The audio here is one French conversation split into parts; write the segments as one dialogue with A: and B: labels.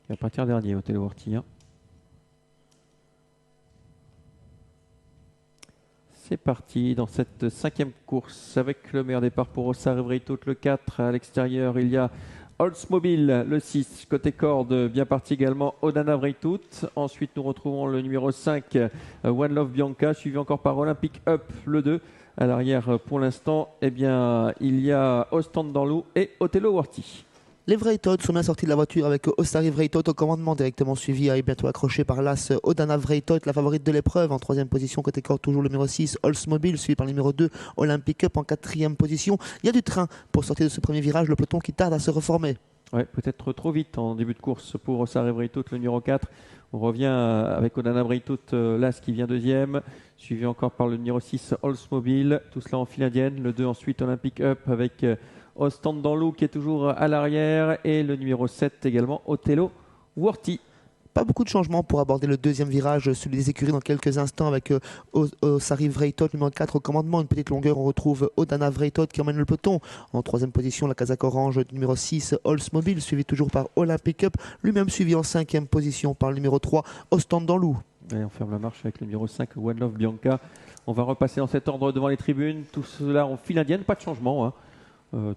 A: qui va partir dernier au Téléworty. C'est parti dans cette 5e course avec le meilleur départ pour Ossar Evreitot, le 4. À l'extérieur, il y a Oldsmobile, le 6. Côté corde, bien parti également Odana Evreitot. Ensuite, nous retrouvons le numéro 5, One Love Bianca, suivi encore par Olympic Up, le 2. À l'arrière, pour l'instant, eh bien, il y a Ostend dans l'eau et Othello Worthy.
B: Les Evreitot sont bien sortis de la voiture avec Ossar Evreitot au commandement, directement suivi et bientôt accroché par l'As Odana Evreitot, la favorite de l'épreuve. En 3e position, côté corde, toujours le numéro 6, Oldsmobile, suivi par le numéro 2, Olympic Up en 4e position. Il y a du train pour sortir de ce premier virage, le peloton qui tarde à se reformer.
A: Ouais, peut-être trop vite en début de course pour Ossar Evreitot, le numéro 4. On revient avec Odana Evreitot, l'As qui vient 2e, suivi encore par le numéro 6, Oldsmobile. Tout cela en file indienne. Le 2 ensuite, Olympic Up avec Ostend dans l'eau qui est toujours à l'arrière. Et le numéro 7 également, Othello Worthy.
B: Pas beaucoup de changements pour aborder le 2e virage, celui des écuries dans quelques instants avec Ossar Evreitot, numéro 4 au commandement. Une petite longueur, on retrouve Odana Evreitot qui emmène le peloton. En 3e position, la casaque orange numéro 6, Oldsmobile, suivi toujours par Olympic Up, lui-même suivi en 5e position par le numéro 3, Ostend dans l'eau.
A: On ferme la marche avec le numéro 5, One Love Bianca. On va repasser dans cet ordre devant les tribunes. Tout cela en file indienne, pas de changement.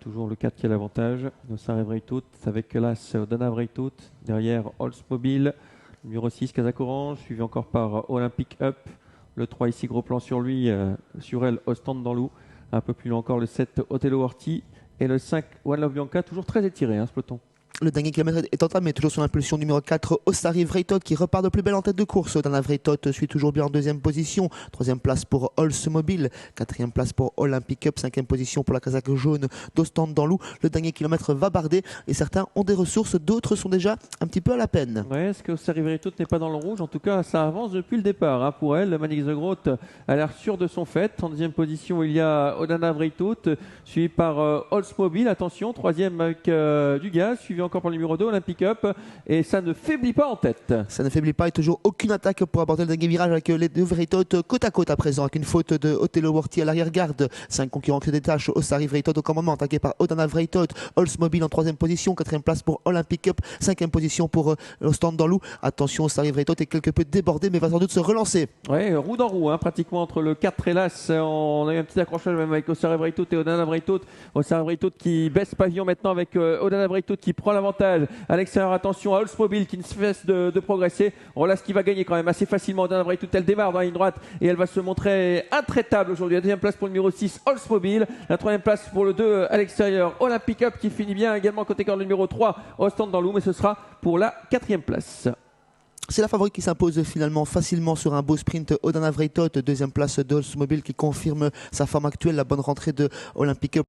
A: Toujours le 4 qui a l'avantage. Ossar Evreitot avec l'As Odana Evreitot. Derrière Oldsmobile. Numéro 6, casaque orange. Suivi encore par Olympic Up. Le 3 ici, gros plan sur lui. Sur elle, Ostend dans l'eau. Un peu plus loin encore le 7, Othello Worthy. Et le 5, One Love Bianca. Toujours très étiré ce peloton.
B: Le dernier kilomètre est entamé, toujours sur l'impulsion numéro 4, Ossar Evreitot qui repart de plus belle en tête de course. Odana Evreitot suit toujours bien en 2e position. 3e place pour Oldsmobile, 4e place pour Olympic Up, 5e position pour la casaque jaune d'Ostend dans l'eau. Le dernier kilomètre va barder et certains ont des ressources, d'autres sont déjà un petit peu à la peine.
A: Ouais, est-ce que Ossar Evreitot n'est pas dans le rouge? En tout cas, ça avance depuis le départ. Pour elle, Manix de Groot a l'air sûr de son fait. En 2e position, il y a Odana Evreitot, suivi par Oldsmobile. Attention, 3e avec du gaz, suivi encore par le numéro 2, Olympic Up, et ça ne faiblit pas en tête.
B: Ça ne faiblit pas et toujours aucune attaque pour aborder le dernier virage avec les deux Evreitot côte à côte à présent, avec une faute de Othello Worthy à l'arrière-garde. 5 concurrents qui se détachent. Ossar Evreitot au commandement, attaqué par Odana Evreitot. Oldsmobile en 3e position, 4e place pour Olympic Up, 5e position pour Ostend dans l'eau. Attention, Ossar Evreitot est quelque peu débordé mais va sans doute se relancer.
A: Ouais, roue dans roue, pratiquement entre le 4 et l'As. On a eu un petit accrochage même avec Ossar Evreitot et Odana Evreitot. Ossar Evreitot qui baisse pavillon maintenant avec Odana Evreitot qui prend l'avantage. À l'extérieur, attention à Oldsmobile qui ne cesse de progresser. Rolas qui va gagner quand même assez facilement. Odana Evreitot, elle démarre dans la ligne droite et elle va se montrer intraitable aujourd'hui. La 2e place pour le numéro 6, Oldsmobile. La 3e place pour le 2 à l'extérieur, Olympic Up qui finit bien également côté corde le numéro 3, Ostend dans l'eau, mais ce sera pour la 4e place.
B: C'est la favorite qui s'impose finalement facilement sur un beau sprint. Odana Evreitot, 2e place d'Oldsmobile qui confirme sa forme actuelle, la bonne rentrée de Olympic Up.